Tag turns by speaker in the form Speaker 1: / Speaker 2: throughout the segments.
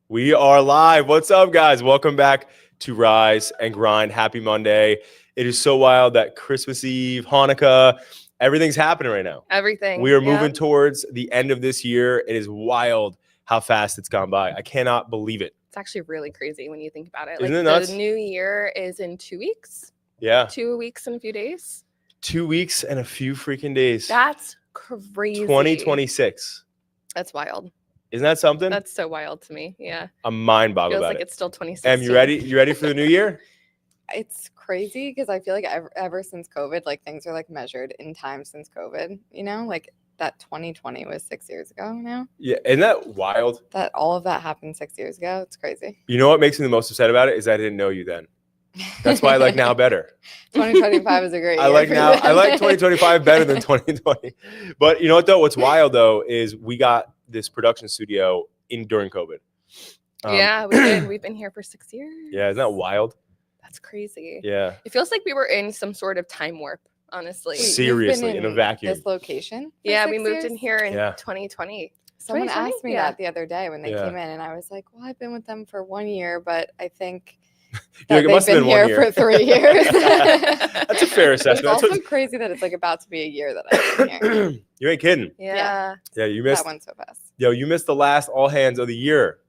Speaker 1: We are live. What's up, guys? Welcome back to Rise and Grind. Happy Monday. It is so wild that Christmas Eve, Hanukkah, everything's happening right now.
Speaker 2: Everything.
Speaker 1: We are moving towards the end of this year. It is wild how fast it's gone by. I cannot believe it.
Speaker 2: It's actually really crazy when you think about it.
Speaker 1: Isn't it nuts?
Speaker 2: The new year is in 2 weeks.
Speaker 1: Yeah.
Speaker 2: 2 weeks and a few days.
Speaker 1: 2 weeks and a few freaking days.
Speaker 2: That's crazy.
Speaker 1: 2026.
Speaker 2: That's wild.
Speaker 1: Isn't that something?
Speaker 2: That's so wild to me. Yeah.
Speaker 1: I'm mind boggled
Speaker 2: Feels
Speaker 1: about
Speaker 2: like
Speaker 1: it.
Speaker 2: it's still 2016.
Speaker 1: You ready? You ready for the new year?
Speaker 3: It's crazy because I feel like ever since COVID, like things are like measured in time since COVID, you know, like that 2020 was 6 years ago now.
Speaker 1: Yeah. Isn't that wild?
Speaker 3: That all of that happened 6 years ago. It's crazy.
Speaker 1: You know what makes me the most upset about it is I didn't know you then. That's why I like now better.
Speaker 3: 2025 is a great year.
Speaker 1: I like
Speaker 3: for
Speaker 1: now.
Speaker 3: that.
Speaker 1: I like 2025 better than 2020. But you know what though? What's wild though is we got this production studio during COVID.
Speaker 2: Yeah, we did. We've been here for 6 years.
Speaker 1: Yeah, isn't that wild?
Speaker 2: That's crazy.
Speaker 1: Yeah.
Speaker 2: It feels like we were in some sort of time warp, honestly.
Speaker 3: Wait, you've
Speaker 1: Seriously,
Speaker 3: been
Speaker 1: in a vacuum.
Speaker 3: This location. for
Speaker 2: Yeah, we
Speaker 3: 6
Speaker 2: moved in
Speaker 3: years?
Speaker 2: here in
Speaker 1: Yeah.
Speaker 2: 2020.
Speaker 3: Someone
Speaker 2: 2020?
Speaker 3: asked me
Speaker 2: Yeah.
Speaker 3: that the other day when they
Speaker 1: Yeah.
Speaker 3: came in, and I was like, "Well, I've been with them for 1 year, but I think
Speaker 1: You're like,
Speaker 3: that
Speaker 1: it
Speaker 3: they've
Speaker 1: must have
Speaker 3: been
Speaker 1: been 1
Speaker 3: here
Speaker 1: year.
Speaker 3: for 3 years."
Speaker 1: That's a fair
Speaker 3: It's
Speaker 1: assessment. That's
Speaker 3: also crazy that it's like about to be a year that I've been here.
Speaker 1: you ain't kidding.
Speaker 2: Yeah.
Speaker 1: Yeah, you missed.
Speaker 3: That went so fast.
Speaker 1: Yo, you missed the last all hands of the year.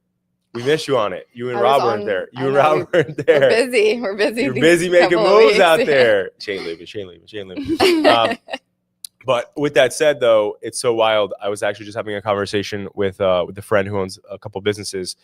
Speaker 1: We missed you on it. You and
Speaker 3: I was
Speaker 1: Rob weren't
Speaker 3: on-
Speaker 1: there.
Speaker 3: I
Speaker 1: You and
Speaker 3: know,
Speaker 1: Rob weren't there.
Speaker 3: We're busy. We're busy.
Speaker 1: You're
Speaker 3: these
Speaker 1: busy making
Speaker 3: couple of
Speaker 1: moves
Speaker 3: weeks.
Speaker 1: out there. Shane leaving. But with that said, though, it's so wild. I was actually just having a conversation with a friend who owns a couple businesses,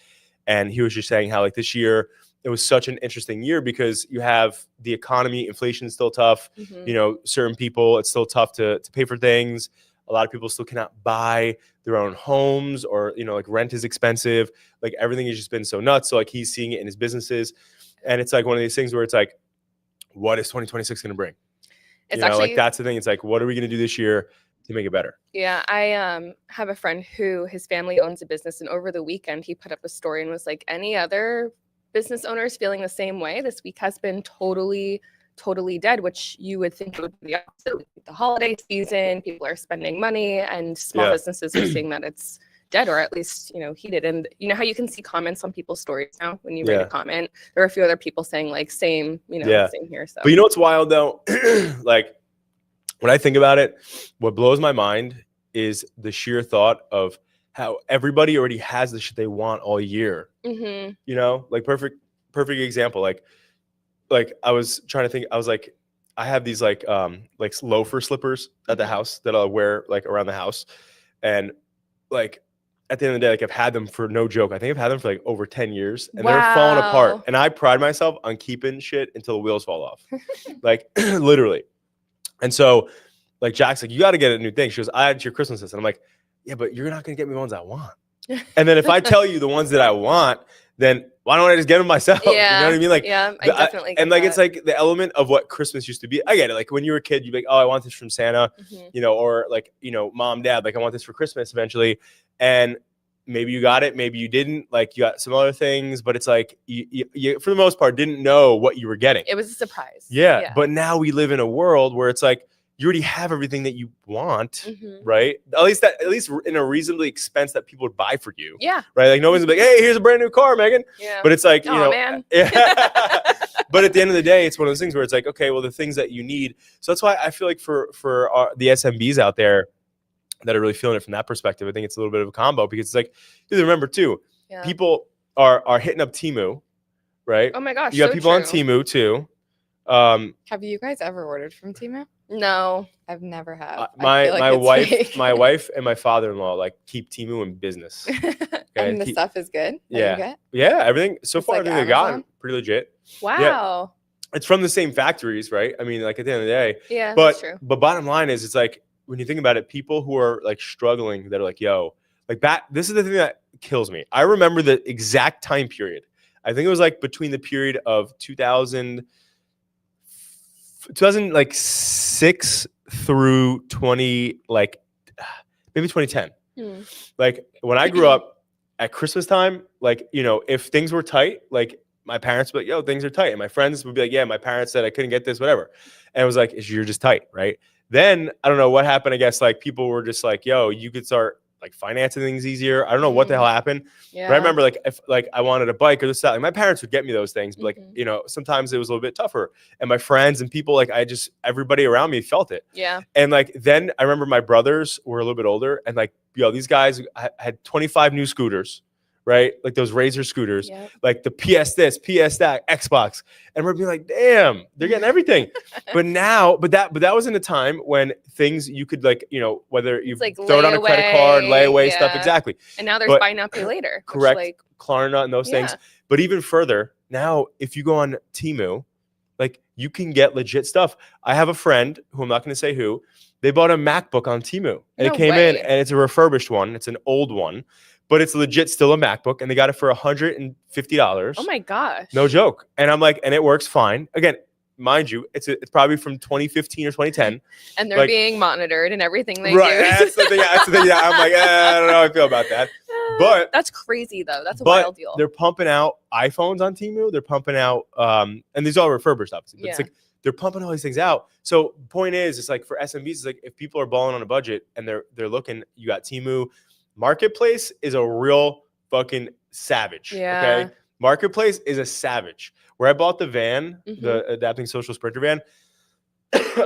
Speaker 1: and he was just saying how like this year it was such an interesting year because you have the economy, inflation is still tough.
Speaker 2: Mhm.
Speaker 1: You know, certain people it's still tough to pay for things. A lot of people still cannot buy their own homes, or you know, like rent is expensive. Like everything has just been so nuts. So like he's seeing it in his businesses, and it's like one of these things where it's like, what is 2026 going to bring?
Speaker 2: It's
Speaker 1: You know,
Speaker 2: actually
Speaker 1: like that's the thing. It's like, what are we going to do this year to make it better?
Speaker 2: Yeah, I have a friend who his family owns a business, and over the weekend he put up a story and was like, any other business owners feeling the same way? This week has been totally dead, which you would think it would be the opposite. With the holiday season, people are spending money, and small
Speaker 1: Yeah.
Speaker 2: businesses are seeing that it's dead, or at least, you know, heated. And you know how you can see comments on people's stories now when you
Speaker 1: Yeah.
Speaker 2: write a comment. There are a few other people saying like same, you know,
Speaker 1: Yeah.
Speaker 2: same here. So
Speaker 1: But you know what's wild though? Like when I think about it, what blows my mind is the sheer thought of how everybody already has the shit they want all year.
Speaker 2: Mhm.
Speaker 1: You know, like perfect example. Like I was trying to think. I was like, I have these like loafer slippers at the
Speaker 2: Mhm.
Speaker 1: house that I'll wear like around the house, and like at the end of the day, like I've had them for no joke. I think I've had them for like over 10 years, and they're falling apart.
Speaker 2: Wow.
Speaker 1: And I pride myself on keeping shit until the wheels fall off, like literally. And so, like Jack's like, you got to get a new thing. She goes, I added your Christmas list, and I'm like, yeah, but you're not gonna get me the ones I want. And then if I tell you the ones that I want, then why don't I just get them myself? You know
Speaker 2: Yeah.
Speaker 1: what I mean? Like,
Speaker 2: Yeah, I
Speaker 1: the-
Speaker 2: definitely get
Speaker 1: and like
Speaker 2: that.
Speaker 1: it's like the element of what Christmas used to be. I get it. Like when you were a kid, you'd be like, oh, I want this from Santa,
Speaker 2: Mhm.
Speaker 1: you know, or like, you know, mom, dad, like I want this for Christmas eventually. And maybe you got it, maybe you didn't. Like you got some other things, but it's like you for the most part didn't know what you were getting.
Speaker 2: It was a surprise.
Speaker 1: Yeah. But now we live in a world where it's like you already have everything that you want,
Speaker 2: Mhm.
Speaker 1: right? At least in a reasonably expense that people would buy for you.
Speaker 2: Yeah.
Speaker 1: Right. Like no one's like, hey, here's a brand new car, Megan.
Speaker 2: Yeah.
Speaker 1: But it's like, you
Speaker 2: Aw,
Speaker 1: know,
Speaker 2: man.
Speaker 1: yeah. But at the end of the day, it's one of those things where it's like, okay, well, the things that you need. So that's why I feel like for the SMBs out there that are really feeling it from that perspective, I think it's a little bit of a combo because it's like, you remember too,
Speaker 2: Yeah.
Speaker 1: people are hitting up Temu, right?
Speaker 2: Oh my gosh.
Speaker 1: You got
Speaker 2: so
Speaker 1: people on
Speaker 2: true.
Speaker 1: Temu too.
Speaker 3: Have you guys ever ordered from Temu?
Speaker 2: No.
Speaker 3: I've never have. I
Speaker 1: my
Speaker 3: feel like
Speaker 1: my
Speaker 3: it's
Speaker 1: wife,
Speaker 3: fake.
Speaker 1: my wife and my father-in-law like keep Temu in business. Okay?
Speaker 3: And the stuff is good. that you
Speaker 1: Yeah.
Speaker 3: get?
Speaker 1: Yeah, everything so
Speaker 3: It's
Speaker 1: far,
Speaker 3: like
Speaker 1: everything they got
Speaker 3: Amazon?
Speaker 1: pretty legit.
Speaker 2: Wow.
Speaker 1: It's from the same factories, right? I mean, like at the end of the day.
Speaker 2: Yeah,
Speaker 1: But
Speaker 2: that's true.
Speaker 1: bottom line is, it's like when you think about it, people who are like struggling, that are like, yo, like this is the thing that kills me. I remember the exact time period. I think it was like between the period of 2006 through 20, like maybe 2010.
Speaker 2: Hmm.
Speaker 1: Like when I grew up at Christmas time, like, you know, if things were tight, like my parents would be like, yo, things are tight. And my friends would be like, yeah, my parents said I couldn't get this, whatever. And it was like, you're just tight, right? Then I don't know what happened. I guess like people were just like, yo, you could start like financing things easier. I don't know what the hell happened.
Speaker 2: Yeah.
Speaker 1: But I remember like if like I wanted a bike or this, that, like my parents would get me those things, but like,
Speaker 2: Mhm.
Speaker 1: you know, sometimes it was a little bit tougher. And my friends and people, like everybody around me felt it.
Speaker 2: Yeah.
Speaker 1: And like then I remember my brothers were a little bit older, and like, yo, these guys had 25 new scooters, right? Like those Razor scooters,
Speaker 2: Yep.
Speaker 1: like the PS this, PS that, Xbox. And we're being like, damn, they're getting everything. But that was in a time when things you could like, you know, whether you
Speaker 2: It's like
Speaker 1: throw it on a credit card, layaway stuff,
Speaker 2: yeah.
Speaker 1: exactly.
Speaker 2: And now there's
Speaker 1: But-
Speaker 2: buy now, pay later. which,
Speaker 1: Correct.
Speaker 2: like,
Speaker 1: Klarna and those things.
Speaker 2: yeah.
Speaker 1: But even further, now if you go on Temu, like you can get legit stuff. I have a friend who I'm not going to say who, they bought a MacBook on Temu and
Speaker 2: No
Speaker 1: it came
Speaker 2: way.
Speaker 1: in and it's a refurbished one. It's an old one, but it's legit still a MacBook, and they got it for $150.
Speaker 2: Oh my gosh.
Speaker 1: No joke. And I'm like, and it works fine. Again, mind you, it's probably from 2015 or 2010.
Speaker 2: And they're
Speaker 1: like-
Speaker 2: being monitored and everything they
Speaker 1: Right.
Speaker 2: do.
Speaker 1: That's the thing. That's the thing. Yeah, I'm like, I don't know how I feel about that. But-
Speaker 2: that's crazy though. That's a
Speaker 1: But
Speaker 2: wild deal.
Speaker 1: they're pumping out iPhones on Temu. They're pumping out, and these are all refurbished, obviously. But it's
Speaker 2: Yeah.
Speaker 1: like they're pumping all these things out. So point is, it's like for SMBs, it's like if people are balling on a budget and they're looking, you got Temu. Marketplace is a real fucking savage.
Speaker 2: Yeah.
Speaker 1: Okay. Marketplace is a savage. Where I bought the van,
Speaker 2: Mhm.
Speaker 1: the Adapting Social Sprinter van,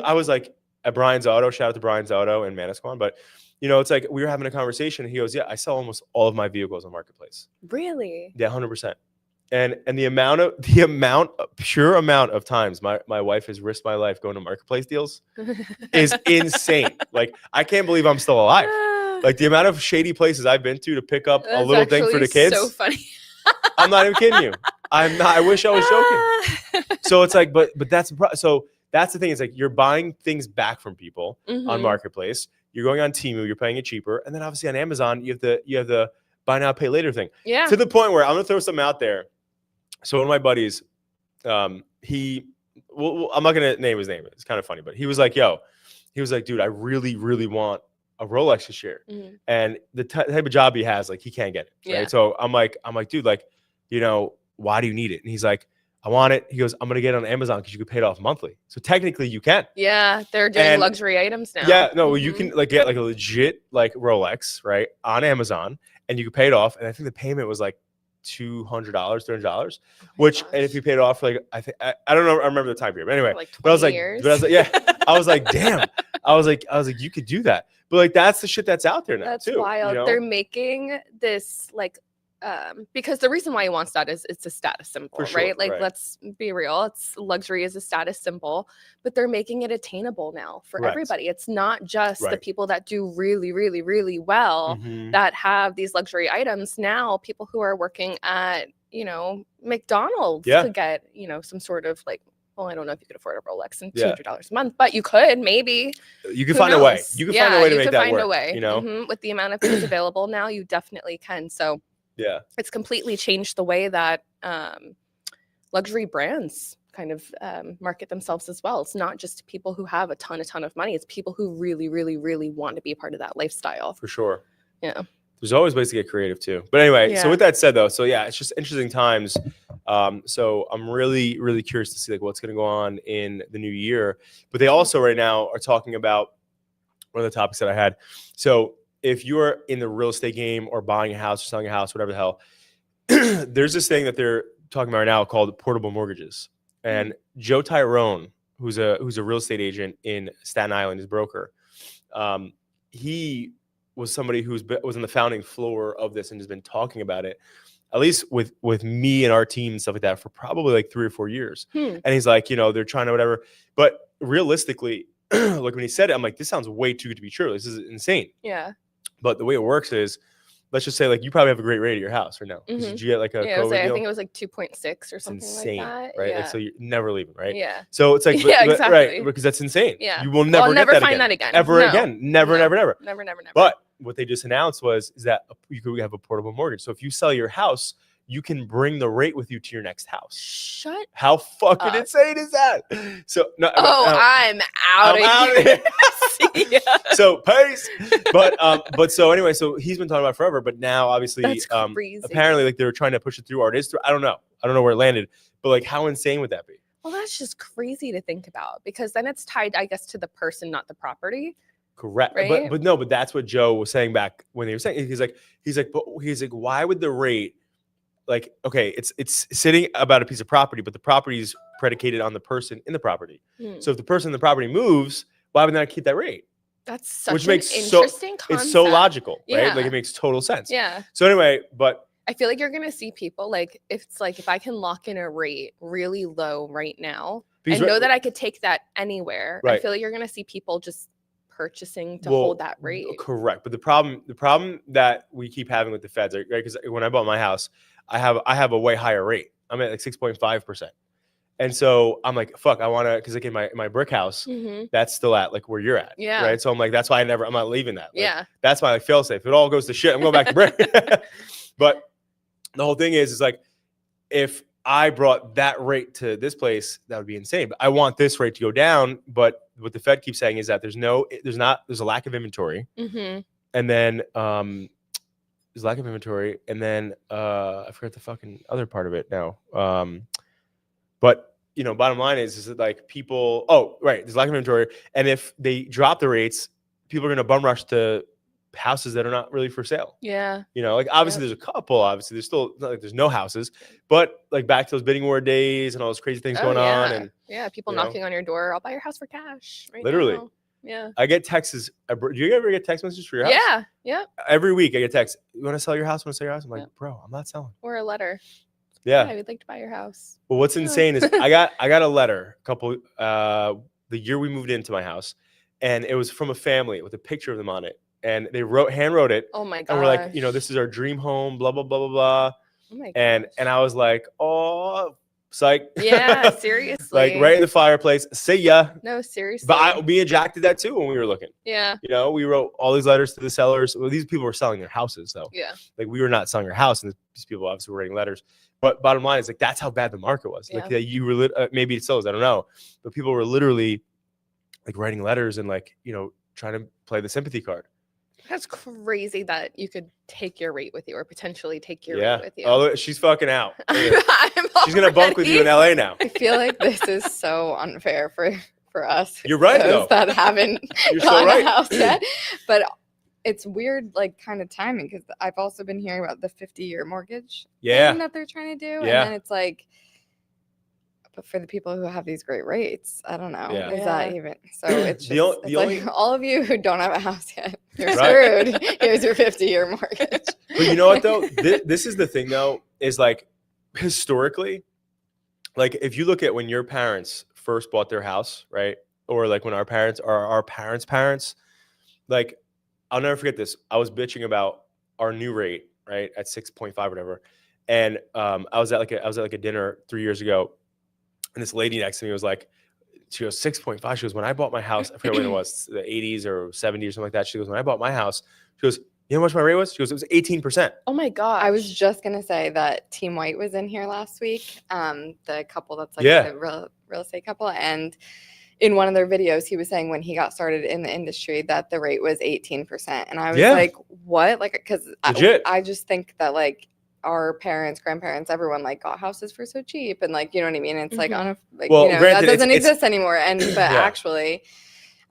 Speaker 1: I was like at Brian's Auto. Shout out to Brian's Auto in Manasquan. But you know, it's like we were having a conversation. And he goes, "Yeah, I sell almost all of my vehicles on Marketplace."
Speaker 2: Really?
Speaker 1: Yeah, 100%. And pure amount of times my wife has risked my life going to Marketplace deals is insane. Like I can't believe I'm still alive. Like the amount of shady places I've been to pick up a
Speaker 2: That's
Speaker 1: little thing for the
Speaker 2: actually
Speaker 1: kids.
Speaker 2: So funny.
Speaker 1: I'm not even kidding you. I'm not. I wish I was joking. So it's like, but that's so that's the thing. It's like you're buying things back from people on
Speaker 2: Mhm.
Speaker 1: Marketplace. You're going on Temu. You're paying it cheaper, and then obviously on Amazon you have the buy now pay later thing.
Speaker 2: Yeah.
Speaker 1: To the point where I'm gonna throw something out there. So one of my buddies, I'm not gonna name his name. It's kind of funny, but he was like, dude, I really, really want a Rolex this year.
Speaker 2: Mhm.
Speaker 1: And the type of job he has, like he can't get it. Right.
Speaker 2: Yeah.
Speaker 1: So I'm like, dude, like, you know, why do you need it? And he's like, I want it. He goes, I'm gonna get it on Amazon because you could pay it off monthly. So technically you can.
Speaker 2: Yeah. They're doing
Speaker 1: And-
Speaker 2: luxury items now.
Speaker 1: Yeah, no, you
Speaker 2: Mhm.
Speaker 1: can like get like a legit like Rolex, right, on Amazon, and you can pay it off. And I think the payment was like $200, $300,
Speaker 2: Oh my
Speaker 1: which and if
Speaker 2: gosh.
Speaker 1: you paid it off for like I don't know, I remember the time period. But anyway,
Speaker 2: For like 20
Speaker 1: but I was like,
Speaker 2: years.
Speaker 1: yeah, I was like, damn. I was like, you could do that. But like that's the shit that's out there now.
Speaker 2: That's
Speaker 1: too,
Speaker 2: wild.
Speaker 1: You know?
Speaker 2: They're making this like because the reason why he wants that is it's a status symbol,
Speaker 1: For sure,
Speaker 2: right? Like
Speaker 1: right.
Speaker 2: let's be real. It's luxury is a status symbol, but they're making it attainable now for
Speaker 1: Correct.
Speaker 2: everybody. It's not just the
Speaker 1: Right.
Speaker 2: people that do really, really, really well
Speaker 1: Mhm.
Speaker 2: that have these luxury items. Now people who are working at, you know, McDonald's
Speaker 1: Yeah.
Speaker 2: could get, you know, some sort of like, well, I don't know if you could afford a Rolex and
Speaker 1: Yeah.
Speaker 2: $200 a month, but you could maybe.
Speaker 1: You can
Speaker 2: Who
Speaker 1: find a way.
Speaker 2: knows?
Speaker 1: You can find a way to
Speaker 2: you
Speaker 1: make
Speaker 2: could
Speaker 1: that
Speaker 2: find
Speaker 1: work.
Speaker 2: a way.
Speaker 1: You know?
Speaker 2: Mhm. With the amount of things available now, you definitely can. So
Speaker 1: Yeah.
Speaker 2: it's completely changed the way that luxury brands kind of market themselves as well. It's not just people who have a ton of money. It's people who really, really, really want to be a part of that lifestyle.
Speaker 1: For sure.
Speaker 2: Yeah.
Speaker 1: There's always ways to get creative too. But anyway, so
Speaker 2: Yeah.
Speaker 1: with that said though, so yeah, it's just interesting times. So I'm really, really curious to see like what's going to go on in the new year. But they also right now are talking about one of the topics that I had. So if you're in the real estate game or buying a house or selling a house, whatever the hell, there's this thing that they're talking about right now called portable mortgages. And Joe Tyrone, who's a real estate agent in Staten Island, his broker, he was somebody was on the founding floor of this and has been talking about it, at least with me and our team and stuff like that, for probably like 3 or 4 years. And he's like, you know, they're trying to whatever. But realistically, like when he said it, I'm like, this sounds way too good to be true. This is insane.
Speaker 2: Yeah.
Speaker 1: But the way it works is, let's just say like you probably have a great rate at your house right now.
Speaker 2: Mhm.
Speaker 1: Did you get like a
Speaker 2: Yeah, it was
Speaker 1: COVID
Speaker 2: like, I
Speaker 1: deal?
Speaker 2: think it was like 2.6 or
Speaker 1: It's
Speaker 2: something
Speaker 1: insane,
Speaker 2: like that.
Speaker 1: right?
Speaker 2: Yeah.
Speaker 1: Like so you're never leaving, right?
Speaker 2: Yeah.
Speaker 1: So it's like,
Speaker 2: Yeah,
Speaker 1: right,
Speaker 2: exactly.
Speaker 1: because that's insane.
Speaker 2: Yeah.
Speaker 1: You will
Speaker 2: Well, I'll
Speaker 1: never
Speaker 2: never
Speaker 1: get
Speaker 2: find
Speaker 1: again.
Speaker 2: that again.
Speaker 1: Ever
Speaker 2: No.
Speaker 1: again. Never,
Speaker 2: No.
Speaker 1: never, never.
Speaker 2: Never, never, never.
Speaker 1: But what they just announced was is that you could have a portable mortgage. So if you sell your house, you can bring the rate with you to your next house.
Speaker 2: shut.
Speaker 1: How fucking
Speaker 2: up.
Speaker 1: insane is that? So no,
Speaker 2: Oh, I'm out
Speaker 1: I'm
Speaker 2: of
Speaker 1: out
Speaker 2: here.
Speaker 1: of
Speaker 2: See ya.
Speaker 1: so peace. But so anyway, so he's been talking about it forever, but now obviously
Speaker 2: That's crazy.
Speaker 1: apparently like they were trying to push it through, or it is through. I don't know where it landed, but like how insane would that be?
Speaker 2: Well, that's just crazy to think about because then it's tied, I guess, to the person, not the property.
Speaker 1: Correct.
Speaker 2: Right?
Speaker 1: But that's what Joe was saying back when they were saying, he's like, why would the rate, like, okay, it's sitting about a piece of property, but the property is predicated on the person in the property.
Speaker 2: Hmm.
Speaker 1: So if the person in the property moves, why would they not keep that rate?
Speaker 2: That's such
Speaker 1: Which
Speaker 2: an
Speaker 1: makes
Speaker 2: interesting concept.
Speaker 1: It's so logical, right?
Speaker 2: Yeah.
Speaker 1: Like it makes total sense.
Speaker 2: Yeah.
Speaker 1: So anyway, but
Speaker 2: I feel like you're gonna see people like if I can lock in a rate really low right now
Speaker 1: because
Speaker 2: and know that I could take that anywhere, I
Speaker 1: Right.
Speaker 2: feel like you're gonna see people just purchasing to
Speaker 1: Well,
Speaker 2: hold that rate.
Speaker 1: correct. But the problem that we keep having with the feds, right? Because when I bought my house, I have a way higher rate. I'm at like 6.5%. And so I'm like, fuck, I want to, because like in my brick house,
Speaker 2: Mm-hmm.
Speaker 1: that's still at like where you're at.
Speaker 2: Yeah.
Speaker 1: Right. So I'm like, that's why I'm not leaving that. Like,
Speaker 2: Yeah.
Speaker 1: That's my like fail safe. If it all goes to shit, I'm going back to brick. But the whole thing is like, if I brought that rate to this place, that would be insane. But I want this rate to go down. But what the Fed keeps saying is that there's a lack of inventory.
Speaker 2: Mm-hmm.
Speaker 1: And then there's lack of inventory. And then I forgot the fucking other part of it now. But bottom line is that like people, there's lack of inventory. And if they drop the rates, people are going to bum rush to houses that are not really for sale.
Speaker 2: Yeah.
Speaker 1: Like obviously there's a couple, obviously there's still not like there's no houses, but like back to those bidding war days and all those crazy things going on. And
Speaker 2: yeah, people
Speaker 1: you know.
Speaker 2: knocking on your door. I'll buy your house for cash. Right
Speaker 1: Literally.
Speaker 2: now. Yeah.
Speaker 1: I get texts. Do you ever get text messages for your house?
Speaker 2: Yeah. Yeah.
Speaker 1: Every week I get texts. You want to sell your house? Want to sell your house? I'm like,
Speaker 2: Yeah.
Speaker 1: bro, I'm not selling.
Speaker 2: Or a letter.
Speaker 1: Yeah.
Speaker 2: We'd like to buy your house.
Speaker 1: Well, what's
Speaker 2: Yeah.
Speaker 1: insane is I got a letter the year we moved into my house, and it was from a family with a picture of them on it, and they hand wrote it,
Speaker 2: Oh my god.
Speaker 1: and we're like, this is our dream home, blah blah blah blah blah,
Speaker 2: Oh my
Speaker 1: and I was like, oh, psych.
Speaker 2: Yeah, seriously.
Speaker 1: Like right in the fireplace. See ya.
Speaker 2: No, seriously.
Speaker 1: But me and Jack did that too when we were looking.
Speaker 2: Yeah.
Speaker 1: We wrote all these letters to the sellers. Well, these people were selling their houses though.
Speaker 2: Yeah.
Speaker 1: Like we were not selling our house, and these people obviously were writing letters. But bottom line is like that's how bad the market was. Like
Speaker 2: Yeah.
Speaker 1: you were maybe it still is, I don't know, but people were literally like writing letters and like trying to play the sympathy card.
Speaker 2: That's crazy that you could take your rate with you or potentially take your
Speaker 1: Yeah.
Speaker 2: rate with you.
Speaker 1: Oh, she's fucking out. Look at her.
Speaker 2: I'm
Speaker 1: She's gonna bunk with you in
Speaker 2: already-
Speaker 1: LA now.
Speaker 3: I feel like this is so unfair for us.
Speaker 1: You're right,
Speaker 3: those
Speaker 1: though.
Speaker 3: that haven't
Speaker 1: You're so
Speaker 3: gotten
Speaker 1: right.
Speaker 3: a house yet. But it's weird, like kind of timing, because I've also been hearing about the 50-year mortgage
Speaker 1: Yeah.
Speaker 3: thing that they're trying to do,
Speaker 1: Yeah.
Speaker 3: and then it's like, but for the people who have these great rates, I don't know,
Speaker 1: Yeah.
Speaker 3: is that
Speaker 2: Yeah.
Speaker 3: even? So it's just
Speaker 1: The
Speaker 3: it's
Speaker 1: only-
Speaker 3: like all of you who don't have a house yet, you're
Speaker 1: Right.
Speaker 3: screwed. Here's your 50-year mortgage.
Speaker 1: But you know what though? This is the thing though, is like historically, like if you look at when your parents first bought their house, right? Or like when our parents parents, like I'll never forget this. I was bitching about our new rate, right? At 6.5 or whatever. And I was at like a dinner 3 years ago, and this lady next to me was like, she goes, 6.5. She goes, when I bought my house, I forget when it was, the 80s or 70s or something like that. She goes, when I bought my house, she goes, you know how much my rate was? She goes, it was 18%.
Speaker 2: Oh my god.
Speaker 3: I was just gonna say that Team White was in here last week. The couple that's like
Speaker 1: Yeah.
Speaker 3: the real estate couple, and in one of their videos, he was saying when he got started in the industry that the rate was 18%, and I was
Speaker 1: Yeah.
Speaker 3: like, what? Like, because
Speaker 1: Legit.
Speaker 3: I just think that like our parents, grandparents, everyone like got houses for so cheap, and like you know what I mean. It's like on a like
Speaker 1: Well,
Speaker 3: that
Speaker 1: granted,
Speaker 3: doesn't
Speaker 1: it's-
Speaker 3: exist anymore, and but actually,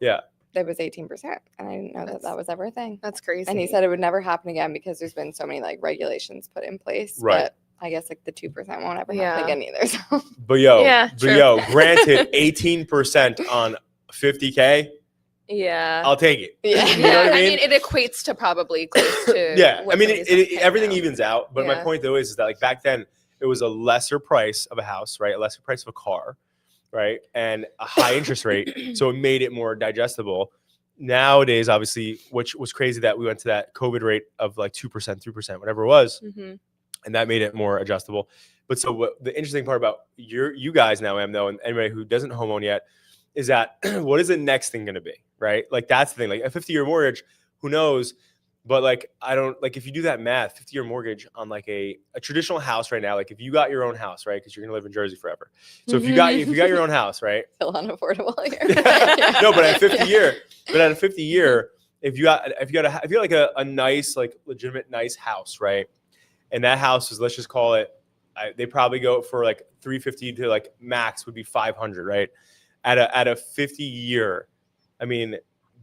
Speaker 1: Yeah.
Speaker 3: that was 18%, and I didn't know that was ever a thing.
Speaker 2: That's crazy.
Speaker 3: And he said it would never happen again because there's been so many like regulations put in place.
Speaker 1: Right.
Speaker 3: But I guess like the 2% won't ever
Speaker 2: Yeah.
Speaker 3: happen again either. So
Speaker 1: But yo,
Speaker 2: Yeah, true.
Speaker 1: Granted, 18% on 50K,
Speaker 2: Yeah.
Speaker 1: I'll take it.
Speaker 3: yeah.
Speaker 1: You know
Speaker 2: Yeah,
Speaker 1: what I
Speaker 2: I
Speaker 1: mean?
Speaker 2: mean, it equates to probably close to.
Speaker 1: Yeah,
Speaker 2: what
Speaker 1: I mean,
Speaker 2: somebody's paying
Speaker 1: everything
Speaker 2: now.
Speaker 1: evens out. But my
Speaker 2: Yeah.
Speaker 1: point though is that like back then it was a lesser price of a house, right? A lesser price of a car, right? And a high interest rate, so it made it more digestible. Nowadays, obviously, which was crazy that we went to that COVID rate of like 2%, 3%, whatever it was,
Speaker 2: Mhm.
Speaker 1: and that made it more adjustable. But so what the interesting part about you guys now, Em, though, and anybody who doesn't home own yet, is that what is the next thing going to be, right? Like that's the thing. Like a 50-year mortgage, who knows? But like I don't like if you do that math, 50-year mortgage on like a traditional house right now. Like if you got your own house, right? Because you're gonna live in Jersey forever. So if you got your own house, right?
Speaker 3: Still unaffordable here.
Speaker 1: No, but at 50
Speaker 3: Yeah.
Speaker 1: year, if you got like a nice, like legitimate nice house, right? And that house is, let's just call it, they probably go for like 350 to like max would be 500, right? At a 50 year, I mean,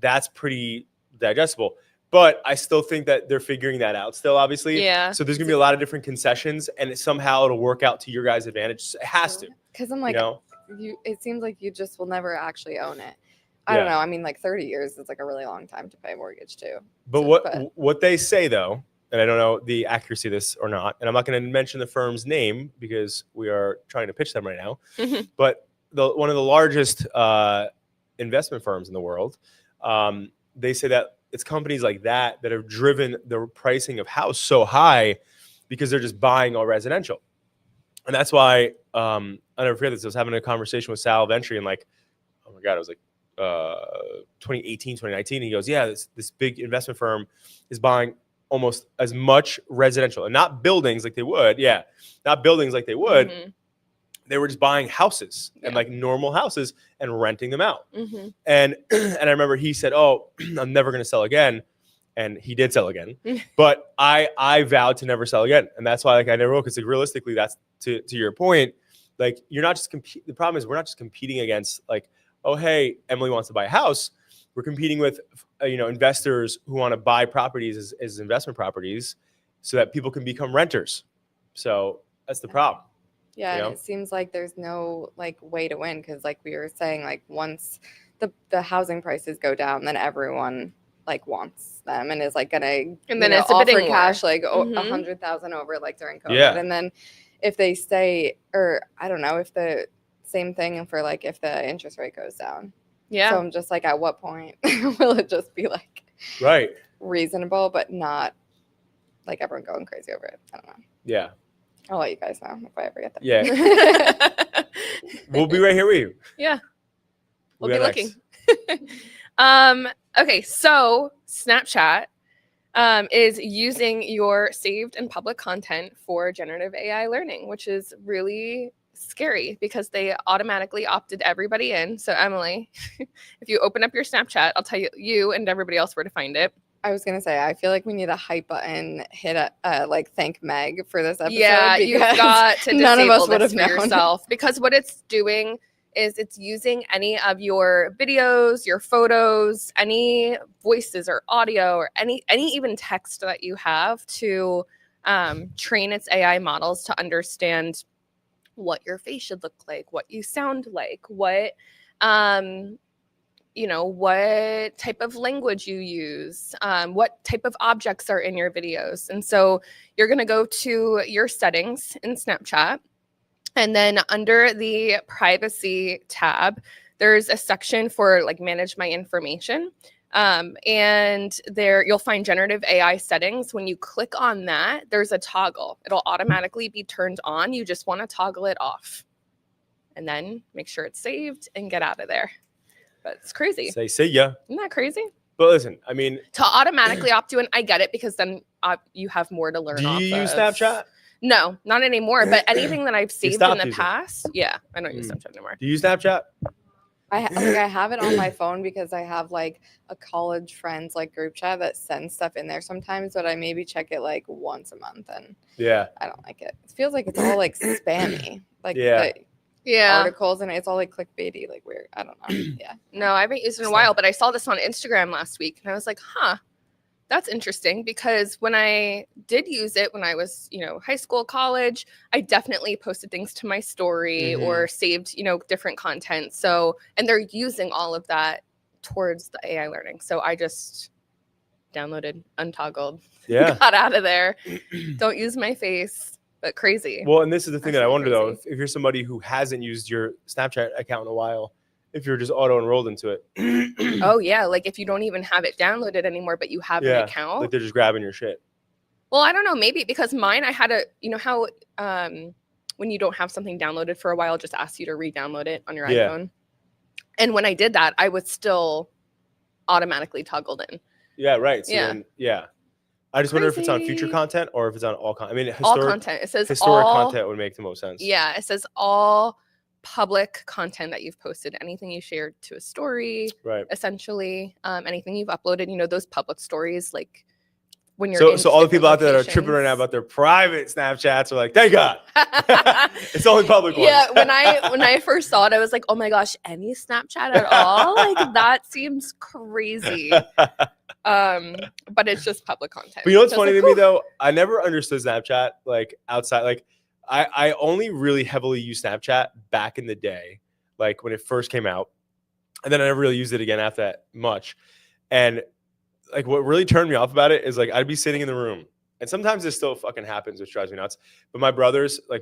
Speaker 1: that's pretty digestible. But I still think that they're figuring that out still, obviously.
Speaker 2: Yeah.
Speaker 1: So there's gonna be a lot of different concessions, and somehow it'll work out to your guys' advantage. It has to.
Speaker 3: Because I'm like,
Speaker 1: You know?
Speaker 3: it seems like you just will never actually own it. I don't know. I mean, like 30 years is like a really long time to pay a mortgage too.
Speaker 1: But
Speaker 3: So,
Speaker 1: what they say though, and I don't know the accuracy of this or not, and I'm not going to mention the firm's name because we are trying to pitch them right now.
Speaker 2: Mhm.
Speaker 1: But one of the largest investment firms in the world, they say that it's companies like that have driven the pricing of house so high because they're just buying all residential, and that's why I never forget this. I was having a conversation with Sal Ventry, and like, oh my god, it was like 2018, 2019. He goes, yeah, this big investment firm is buying almost as much residential, and not buildings like they would. Yeah, not buildings like they would.
Speaker 2: Mhm.
Speaker 1: They were just buying houses and
Speaker 2: Yeah.
Speaker 1: like normal houses and renting them out.
Speaker 2: Mhm.
Speaker 1: And I remember he said, "Oh, I'm never going to sell again," and he did sell again. But I vowed to never sell again, and that's why like I never will, because like, realistically, that's to your point. Like you're not just the problem is we're not just competing against like, oh hey, Emily wants to buy a house. We're competing with investors who want to buy properties as investment properties, so that people can become renters. So that's the problem.
Speaker 3: yeah,
Speaker 1: You know?
Speaker 3: and it seems like there's no like way to win because like we were saying, like once the housing prices go down, then everyone like wants them and is like gonna
Speaker 2: And then it's a
Speaker 3: offer
Speaker 2: bidding war.
Speaker 3: cash like
Speaker 2: Mhm.
Speaker 3: 100,000 over like during COVID.
Speaker 1: Yeah.
Speaker 3: And then if they stay, or I don't know, if the same thing for like if the interest rate goes down.
Speaker 2: Yeah.
Speaker 3: So I'm just like, at what point will it just be like
Speaker 1: Right.
Speaker 3: reasonable, but not like everyone going crazy over it? I don't know.
Speaker 1: Yeah.
Speaker 3: I'll let you guys know if I ever get that.
Speaker 1: Yeah. We'll be right here with you.
Speaker 2: Yeah.
Speaker 1: What
Speaker 2: We'll
Speaker 1: we
Speaker 2: be
Speaker 1: got next?
Speaker 2: looking. Okay, so Snapchat is using your saved and public content for generative AI learning, which is really scary because they automatically opted everybody in. So Emily, if you open up your Snapchat, I'll tell you and everybody else where to find it.
Speaker 3: I was gonna say, I feel like we need a hype button, hit a like thank Meg for this episode.
Speaker 2: Yeah, you've
Speaker 3: because
Speaker 2: got to
Speaker 3: none of us
Speaker 2: disable
Speaker 3: would
Speaker 2: this
Speaker 3: have
Speaker 2: for
Speaker 3: known.
Speaker 2: yourself, because what it's doing is it's using any of your videos, your photos, any voices or audio or any even text that you have to train its AI models to understand what your face should look like, what you sound like, what what type of language you use, what type of objects are in your videos. And so you're going to go to your settings in Snapchat, and then under the privacy tab, there's a section for like manage my information. And there you'll find generative AI settings. When you click on that, there's a toggle. It'll automatically be turned on. You just want to toggle it off, and then make sure it's saved and get out of there. But it's crazy.
Speaker 1: Say see ya.
Speaker 2: Isn't that crazy?
Speaker 1: But listen, I mean,
Speaker 2: To automatically opt you in, I get it, because then you have more to learn.
Speaker 1: do
Speaker 2: off
Speaker 1: you use
Speaker 2: of.
Speaker 1: Snapchat?
Speaker 2: No, not anymore. But anything that I've saved in
Speaker 1: stopped
Speaker 2: the
Speaker 1: using it.
Speaker 2: past, yeah, I don't use
Speaker 1: Mm.
Speaker 2: Snapchat anymore.
Speaker 1: Do you use Snapchat?
Speaker 3: I have it on my phone because I have like a college friends like group chat that sends stuff in there sometimes, but I maybe check it like once a month and
Speaker 1: Yeah.
Speaker 3: I don't like it. It feels like it's all like spammy, like
Speaker 1: Yeah.
Speaker 3: the
Speaker 2: Yeah.
Speaker 3: articles, and it's all like clickbaity, like weird. I don't know. Yeah.
Speaker 2: No, I haven't used it in a
Speaker 1: It's
Speaker 2: while,
Speaker 1: not-
Speaker 2: but I saw this on Instagram last week and I was like, huh, that's interesting, because when I did use it when I was, high school, college, I definitely posted things to my story or saved, different content. So, and they're using all of that towards the AI learning. So I just downloaded, untoggled,
Speaker 1: Yeah.
Speaker 2: got out of there. Don't use my face, but crazy.
Speaker 1: Well, and this is the thing that I
Speaker 2: Actually
Speaker 1: wonder though,
Speaker 2: crazy.
Speaker 1: if you're somebody who hasn't used your Snapchat account in a while, if you're just auto enrolled into it,
Speaker 2: Oh yeah, like if you don't even have it downloaded anymore, but you have
Speaker 1: Yeah,
Speaker 2: an account.
Speaker 1: like they're just grabbing your shit.
Speaker 2: Well, I don't know, maybe because mine, I had how when you don't have something downloaded for a while, it just asks you to re-download it on your
Speaker 1: Yeah.
Speaker 2: iPhone. And when I did that, I was still automatically toggled in.
Speaker 1: Yeah, right. So
Speaker 2: Yeah.
Speaker 1: then, yeah. I just wonder if it's on future
Speaker 2: Crazy.
Speaker 1: content or if it's on all content. I mean,
Speaker 2: All content. It says
Speaker 1: historic
Speaker 2: all,
Speaker 1: content would make the most sense.
Speaker 2: Yeah, it says all public content that you've posted, anything you shared to a story,
Speaker 1: Right.
Speaker 2: essentially, anything you've uploaded, those public stories like when you're
Speaker 1: So all the people out there that are tripping right now about their private Snapchats are like, thank God. It's only public ones.
Speaker 2: Yeah, when I first saw it, I was like, oh my gosh, any Snapchat at all? Like that seems crazy. But it's just public content.
Speaker 1: But you know what's
Speaker 2: So I was
Speaker 1: funny
Speaker 2: like,
Speaker 1: to me though? I never understood Snapchat like outside. Like I only really heavily used Snapchat back in the day, like when it first came out, and then I never really used it again after that much. And like what really turned me off about it is like I'd be sitting in the room, and sometimes this still fucking happens, which drives me nuts. But my brothers, well,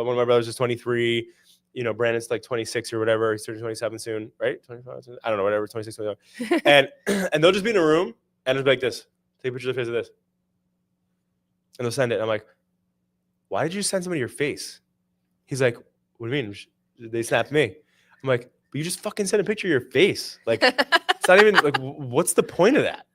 Speaker 1: one of my brothers is 23. You know, Brandon's like 26 or whatever. He's turning 27 soon, right? 25 soon? I don't know, whatever. 26, 27. And they'll just be in a room and it'll be like this. Take a picture of the face of this. And they'll send it. And I'm like, why did you send somebody your face? He's like, what do you mean? They snapped me. I'm like, but you just fucking sent a picture of your face. Like, it's not even like, what's the point of that?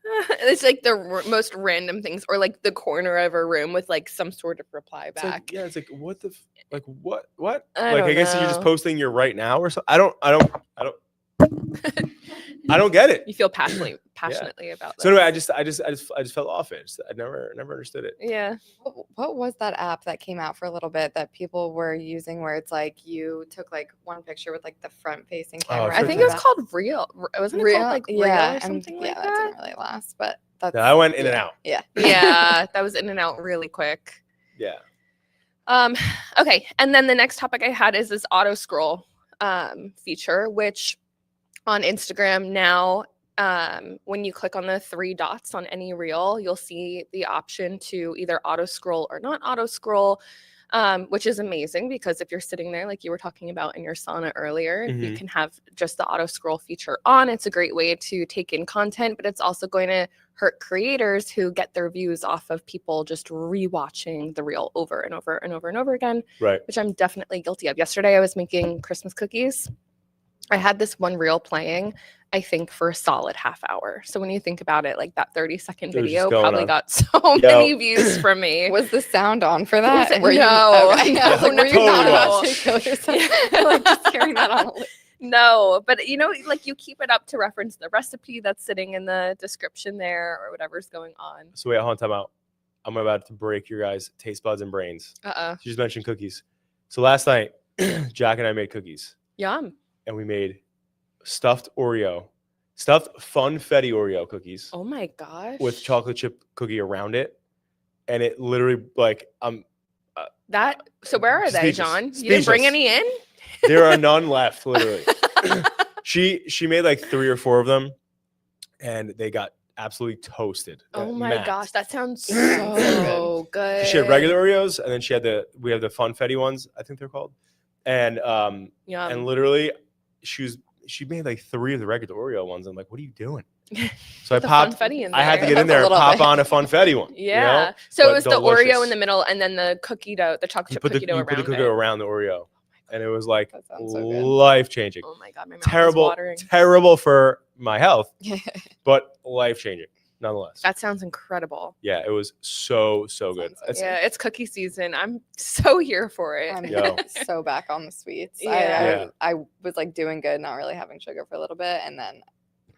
Speaker 2: it's like the most random things, or like the corner of a room with like some sort of reply
Speaker 1: It's
Speaker 2: back.
Speaker 1: like, yeah, it's like, what the, like, what?
Speaker 2: I
Speaker 1: Like, I
Speaker 2: don't
Speaker 1: guess you're just
Speaker 2: know.
Speaker 1: posting your right now or something. I don't get it.
Speaker 2: You feel passionately about
Speaker 1: So
Speaker 2: that.
Speaker 1: anyway, I just fell off it. I never understood it.
Speaker 2: Yeah.
Speaker 3: What was that app that came out for a little bit that people were using where it's like you took like one picture with like the front facing camera?
Speaker 1: I
Speaker 2: I think it was
Speaker 3: that-
Speaker 2: called Real. Wasn't it
Speaker 3: Real,
Speaker 2: called like Real
Speaker 3: yeah,
Speaker 2: or something
Speaker 3: and
Speaker 2: like
Speaker 3: that
Speaker 2: that?
Speaker 3: didn't really last, but that's
Speaker 1: Yeah, I went in and out.
Speaker 3: Yeah.
Speaker 2: Yeah, that was in and out really quick.
Speaker 1: Yeah.
Speaker 2: Okay, and then the next topic I had is this auto scroll feature, which on Instagram now, when you click on the 3 dots on any reel, you'll see the option to either auto scroll or not auto scroll, which is amazing because if you're sitting there, like you were talking about in your sauna earlier, you
Speaker 1: Mhm.
Speaker 2: can have just the auto scroll feature on. It's a great way to take in content, but it's also going to hurt creators who get their views off of people just rewatching the reel over and over and over and over again,
Speaker 1: Right.
Speaker 2: which I'm definitely guilty of. Yesterday, I was making Christmas cookies. I had this one reel playing, I think, for a solid half hour. So when you think about it, like that 30-second
Speaker 1: It was just
Speaker 2: video
Speaker 1: going
Speaker 2: probably
Speaker 1: on.
Speaker 2: got so many views from me.
Speaker 3: Was the sound on for that?
Speaker 2: it-
Speaker 3: Were you-
Speaker 2: no,
Speaker 3: okay.
Speaker 2: no,
Speaker 3: I was like, were you
Speaker 1: totally
Speaker 3: not about
Speaker 1: was.
Speaker 3: to kill yourself?
Speaker 2: Yeah.
Speaker 3: Like just carrying that on.
Speaker 2: No, but you know, like you keep it up to reference the recipe that's sitting in the description there or whatever's going on.
Speaker 1: So wait, hold on, time out. I'm about to break your guys' taste buds and brains.
Speaker 2: Uh-oh.
Speaker 1: You just mentioned cookies. So last night, Jack and I made cookies,
Speaker 2: Yum.
Speaker 1: and we made stuffed funfetti Oreo cookies
Speaker 2: Oh my gosh.
Speaker 1: with chocolate chip cookie around it, and it literally like
Speaker 2: that. So where are they,
Speaker 1: Speechless.
Speaker 2: John? You didn't bring
Speaker 1: Speechless.
Speaker 2: any in?
Speaker 1: there are none left. Literally, she made like 3 or 4 of them, and they got absolutely toasted.
Speaker 2: Oh my
Speaker 1: Matt.
Speaker 2: gosh, that sounds
Speaker 3: So
Speaker 2: so good.
Speaker 1: She had regular Oreos, and then we have the funfetti ones, I think they're called, and
Speaker 2: Yum.
Speaker 1: literally she made like 3 of the regular Oreo ones. I'm like, what are you doing? So I
Speaker 2: The
Speaker 1: popped.
Speaker 2: funfetti in
Speaker 1: I had to
Speaker 2: there.
Speaker 1: get in
Speaker 3: That's a
Speaker 1: there and
Speaker 3: little
Speaker 1: pop
Speaker 3: bit.
Speaker 1: on a funfetti one. you know?
Speaker 2: Yeah. So
Speaker 1: But
Speaker 2: it was the
Speaker 1: delicious.
Speaker 2: Oreo in the middle and then the cookie dough, the chocolate
Speaker 1: You
Speaker 2: chip
Speaker 1: put
Speaker 2: cookie dough
Speaker 1: the cookie
Speaker 2: around
Speaker 1: dough
Speaker 2: it.
Speaker 1: around the Oreo, and it was like
Speaker 3: That sounds so good.
Speaker 1: life changing.
Speaker 2: Oh my god, my mouth is
Speaker 1: Terrible,
Speaker 2: watering.
Speaker 1: terrible for my health, but life changing nonetheless.
Speaker 2: That sounds incredible.
Speaker 1: Yeah, it was so good.
Speaker 3: Sounds so
Speaker 1: It's-
Speaker 2: Yeah, it's cookie season. I'm so here for it.
Speaker 3: I'm
Speaker 1: Yo.
Speaker 3: so back on the sweets.
Speaker 2: Yeah.
Speaker 3: I was like doing good, not really having sugar for a little bit, and then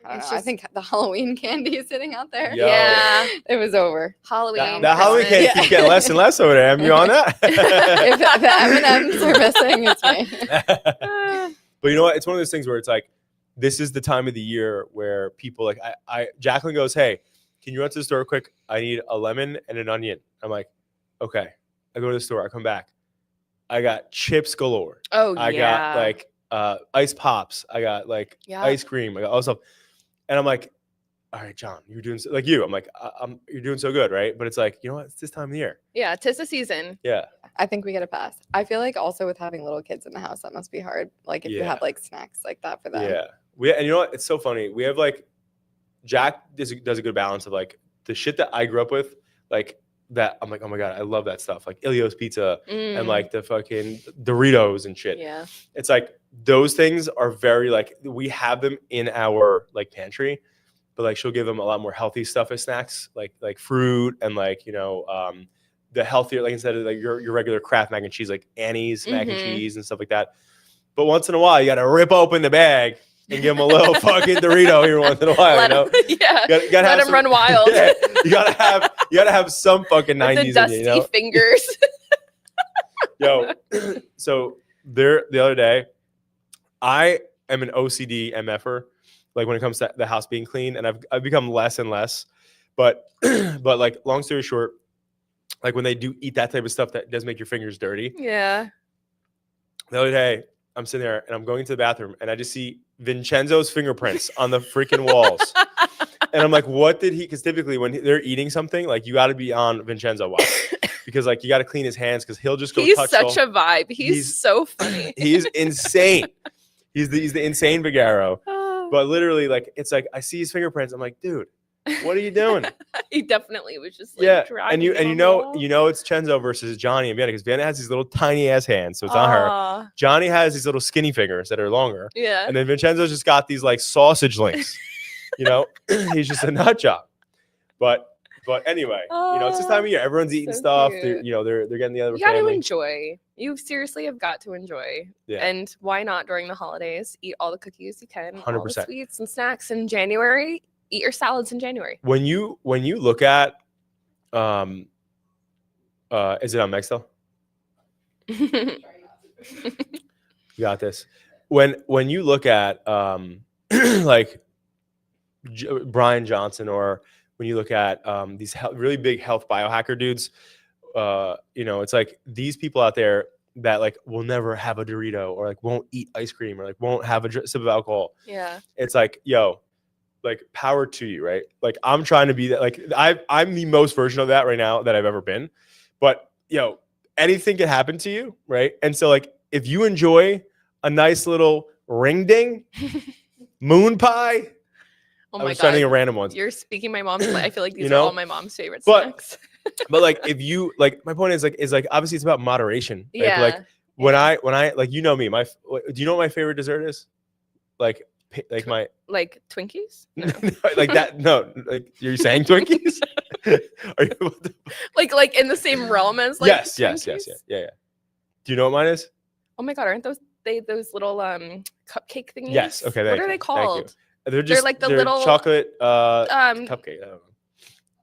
Speaker 3: I don't
Speaker 2: It's
Speaker 3: know. I
Speaker 2: just-
Speaker 3: think the Halloween candy is sitting out there.
Speaker 1: Yo.
Speaker 2: Yeah.
Speaker 3: It was over.
Speaker 2: Halloween.
Speaker 1: That Halloween
Speaker 2: Christmas.
Speaker 1: candy keeps getting less and less over there. Am you on
Speaker 3: If the M&Ms are missing, it's me.
Speaker 1: that?
Speaker 2: Ah,
Speaker 1: But you know what? It's one of those things where it's like, this is the time of the year where people like, Jacqueline goes, hey, can you run to the store quick? I need a lemon and an onion. I'm like, okay. I go to the store. I come back. I got chips galore.
Speaker 2: oh
Speaker 1: I
Speaker 2: yeah.
Speaker 1: got like ice pops. I got like
Speaker 2: Yeah.
Speaker 1: ice cream. I got all stuff. And I'm like, all right, John, you're doing like you. I'm like, you're doing so good, right? But it's like, you know what? It's this time of the year.
Speaker 2: Yeah, 'tis the season.
Speaker 1: Yeah.
Speaker 3: I think we get a pass. I feel like also with having little kids in the house, that must be hard. Like if you
Speaker 1: Yeah.
Speaker 3: have like snacks like that for them.
Speaker 1: Yeah. And you know what? It's so funny. We have like Jack does a good balance of like the shit that I grew up with, like that. I'm like, oh my God, I love that stuff. Like Ilios pizza and
Speaker 2: Mm,
Speaker 1: like the fucking Doritos and shit.
Speaker 2: yeah.
Speaker 1: It's like those things are very like we have them in our like pantry, but like she'll give them a lot more healthy stuff as snacks, like fruit and like the healthier, like instead of like your regular Kraft mac and cheese, like Annie's mac and
Speaker 2: Mhm.
Speaker 1: cheese and stuff like that. But once in a while, you got to rip open the bag and give him a little fucking Dorito here once in a while.
Speaker 2: Let
Speaker 1: You know,
Speaker 2: him, yeah.
Speaker 1: gotta
Speaker 2: Let
Speaker 1: have
Speaker 2: him
Speaker 1: some-
Speaker 2: run wild.
Speaker 1: Yeah, you gotta have some fucking
Speaker 2: With
Speaker 1: 90s
Speaker 2: the
Speaker 1: in you,
Speaker 2: dusty
Speaker 1: you know?
Speaker 2: fingers.
Speaker 1: Yo, so the other day, I am an OCD MFer, like when it comes to the house being clean, and I've become less and less. But but like long story short, like when they do eat that type of stuff that does make your fingers dirty.
Speaker 2: Yeah.
Speaker 1: The other day, I'm sitting there and I'm going to the bathroom and I just see Vincenzo's fingerprints on the freaking walls. And I'm like, what did he? Because typically when they're eating something, like you got to be on Vincenzo watch because like you got to clean his hands because he'll just go
Speaker 2: He's
Speaker 1: touch
Speaker 2: such
Speaker 1: the-
Speaker 2: a vibe. He's
Speaker 1: he's-
Speaker 2: so funny.
Speaker 1: He's insane. He's the insane Vigaro. But literally, like it's like I see his fingerprints. I'm like, dude, what are you doing?
Speaker 2: He definitely was just like,
Speaker 1: Yeah, and
Speaker 2: dragging
Speaker 1: you
Speaker 2: him on the wall.
Speaker 1: know it's Chenzo versus Johnny and Vienna because Vienna has these little tiny ass hands, so it's on her.
Speaker 2: Aw,
Speaker 1: Johnny has these little skinny fingers that are longer,
Speaker 2: Yeah.
Speaker 1: and then Vincenzo's just got these like sausage links. You know, he's just a nut job. But anyway, it's this time of year. Everyone's eating
Speaker 2: so
Speaker 1: stuff. They're,
Speaker 2: cute.
Speaker 1: they're getting the other
Speaker 2: You got to
Speaker 1: family.
Speaker 2: enjoy. You seriously have got to enjoy.
Speaker 1: Yeah.
Speaker 2: And why not during the holidays? Eat all the cookies you can, all the
Speaker 1: 100%.
Speaker 2: sweets and snacks in January. Eat your salads in January.
Speaker 1: When you look at, is it on Mextel? You got this. When you look at like Brian Johnson, or when you look at these really big health biohacker dudes, it's like these people out there that like will never have a Dorito or like won't eat ice cream or like won't have a sip of alcohol.
Speaker 2: Yeah.
Speaker 1: It's like, yo, like power to you, right? Like I'm trying to be that. Like I'm the most version of that right now that I've ever been. But yo, anything can happen to you, right? And so like if you enjoy a nice little ring ding, moon pie.
Speaker 2: Oh
Speaker 1: I
Speaker 2: my
Speaker 1: was trying to think
Speaker 2: god.
Speaker 1: of random ones.
Speaker 2: You're speaking my mom's. I feel like these
Speaker 1: You
Speaker 2: are
Speaker 1: know?
Speaker 2: all my mom's favorite
Speaker 1: But-
Speaker 2: snacks.
Speaker 1: But like if you like, my point is like obviously it's about moderation. Right? But,
Speaker 2: Yeah.
Speaker 1: like when I like, you know me, do you know what my favorite dessert is? Like my
Speaker 2: Like Twinkies? No.
Speaker 1: like that. No, like you're saying Twinkies? Are you?
Speaker 2: like in the same realm as like
Speaker 1: Yes. Yeah.
Speaker 2: Twinkies?
Speaker 1: Do you know what mine is?
Speaker 2: Oh my god, aren't those little cupcake thingies?
Speaker 1: Yes. Okay.
Speaker 2: What
Speaker 1: thank
Speaker 2: are
Speaker 1: you,
Speaker 2: they
Speaker 1: thank you.
Speaker 2: called?
Speaker 1: They're just
Speaker 2: like the
Speaker 1: they're
Speaker 2: little,
Speaker 1: chocolate
Speaker 2: Um,
Speaker 1: cupcake. I don't know.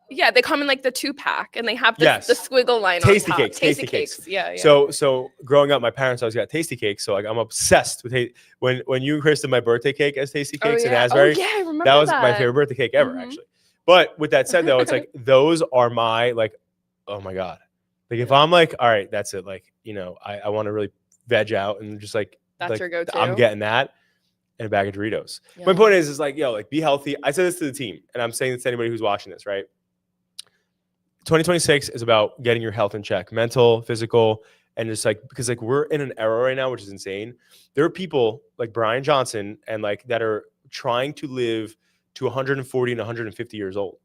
Speaker 2: yeah, they come in like the 2-pack, and they have the
Speaker 1: Yes.
Speaker 2: squiggle line
Speaker 1: Tasty
Speaker 2: on top.
Speaker 1: cakes, tasty cakes.
Speaker 2: Yeah.
Speaker 1: So growing up, my parents always got tasty cakes. So like I'm obsessed with when you and Chris did my birthday cake as tasty cakes and Asbury.
Speaker 2: Oh yeah, I remember
Speaker 1: That was my favorite birthday cake ever,
Speaker 2: Mhm.
Speaker 1: actually. But with that said, though, it's like those are my like, oh my god. Like if I'm like, all right, that's it. Like I want to really veg out and just like
Speaker 2: That's
Speaker 1: like,
Speaker 2: your go-to.
Speaker 1: I'm getting that and a bag of Doritos. My
Speaker 2: Yeah.
Speaker 1: point is like, yo, like be healthy. I said this to the team, and I'm saying this to anybody who's watching this, right? 2026 is about getting your health in check, mental, physical, and just like because like we're in an era right now, which is insane. There are people like Brian Johnson and like that are trying to live to 140 and 150 years old,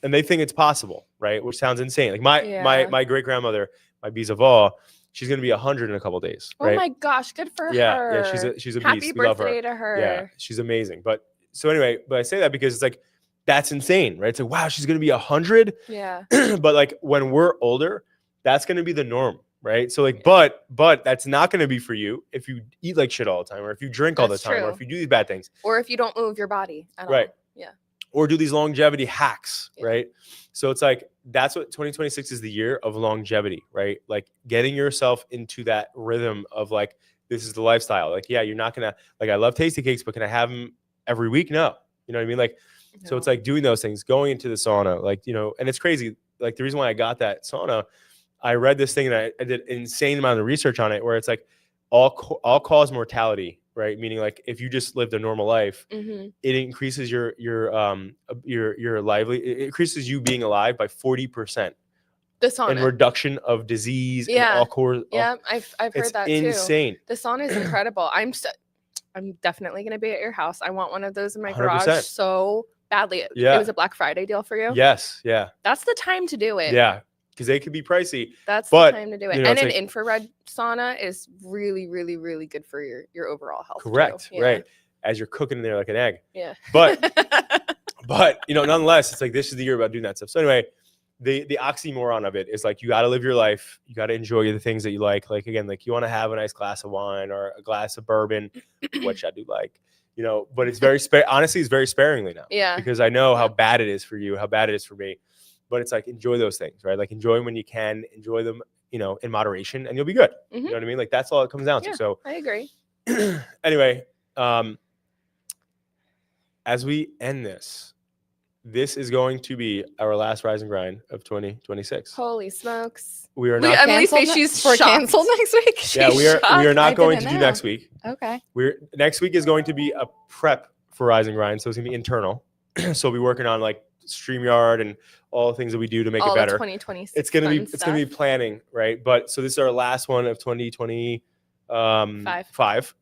Speaker 1: and they think it's possible, right? Which sounds insane. Like
Speaker 2: Yeah.
Speaker 1: my great grandmother, my Bizava, she's gonna be 100 in a couple days,
Speaker 2: Oh
Speaker 1: right?
Speaker 2: my gosh, good for her.
Speaker 1: Yeah, she's a
Speaker 2: Happy
Speaker 1: beast. We love her.
Speaker 2: birthday to her.
Speaker 1: Yeah, she's amazing. But so anyway, but I say that because it's like that's insane, right? It's like wow, she's gonna be 100.
Speaker 2: Yeah.
Speaker 1: But like when we're older, that's gonna be the norm, right? So like, but that's not gonna be for you if you eat like shit all the time, or if you drink all the
Speaker 2: That's
Speaker 1: time, or
Speaker 2: true.
Speaker 1: if you do these bad things,
Speaker 2: Or if you don't move your body at
Speaker 1: Right.
Speaker 2: all. Yeah.
Speaker 1: or do these longevity hacks,
Speaker 2: Yeah.
Speaker 1: right? So it's like that's what 2026 is, the year of longevity, right? Like getting yourself into that rhythm of like this is the lifestyle. Like yeah, you're not gonna like I love tasty cakes, but can I have them every week? No, you know what I mean? Like so it's
Speaker 2: No.
Speaker 1: like doing those things, going into the sauna, like, and it's crazy. Like the reason why I got that sauna, I read this thing and I did an insane amount of research on it where it's like all cause mortality, right? Meaning like if you just lived a normal life,
Speaker 2: Mhm.
Speaker 1: it increases your it increases you being alive by 40%
Speaker 2: The
Speaker 1: in
Speaker 2: sauna.
Speaker 1: reduction of disease.
Speaker 2: Yeah.
Speaker 1: And all cause.
Speaker 2: Yeah, I've heard
Speaker 1: It's
Speaker 2: that too.
Speaker 1: insane.
Speaker 2: The sauna is incredible. I'm definitely gonna be at your house. I want one of those in my garage
Speaker 1: 100%.
Speaker 2: so badly. It
Speaker 1: Yeah.
Speaker 2: was a Black Friday deal for you.
Speaker 1: Yes. Yeah.
Speaker 2: That's the time to do it.
Speaker 1: Yeah. Because they could be pricey.
Speaker 2: That's
Speaker 1: But,
Speaker 2: the time to do it.
Speaker 1: you know,
Speaker 2: And
Speaker 1: it's
Speaker 2: an
Speaker 1: like-
Speaker 2: infrared sauna is really, really, really good for your overall health. too.
Speaker 1: Correct.
Speaker 2: Yeah.
Speaker 1: Right. As you're cooking in there like an egg.
Speaker 2: Yeah.
Speaker 1: But nonetheless, it's like this is the year about doing that stuff. So anyway, the oxymoron of it is like you got to live your life. You got to enjoy the things that you like. Like again, like you want to have a nice glass of wine or a glass of bourbon, which I do like. but it's very honestly, it's very sparingly now.
Speaker 2: Yeah.
Speaker 1: Because I know how bad it is for you, how bad it is for me. But it's like, enjoy those things, right? Like, enjoy them when you can, enjoy them, in moderation, and you'll be good. You know what I mean? Like, that's all it comes down to.
Speaker 2: Yeah,
Speaker 1: So
Speaker 2: I agree.
Speaker 1: anyway, as we end this is going to be our last Rise and Grind of 2026.
Speaker 2: Holy smokes.
Speaker 1: We are not.
Speaker 2: Emily's
Speaker 3: Canceled
Speaker 2: face, she's
Speaker 3: we're
Speaker 2: shocked.
Speaker 3: canceled next week.
Speaker 1: Yeah, we are
Speaker 2: shocked.
Speaker 1: not
Speaker 3: I
Speaker 1: going to
Speaker 3: didn't
Speaker 1: do
Speaker 3: know.
Speaker 1: next week.
Speaker 3: Okay.
Speaker 1: Next week is going to be a prep for Rise and Grind, so it's gonna be internal. So we'll be working on like StreamYard and all the things that we do to make
Speaker 2: All
Speaker 1: it
Speaker 2: the
Speaker 1: better.
Speaker 2: 2026
Speaker 1: It's gonna be
Speaker 2: fun stuff.
Speaker 1: planning, right? But so this is our last one of 2025,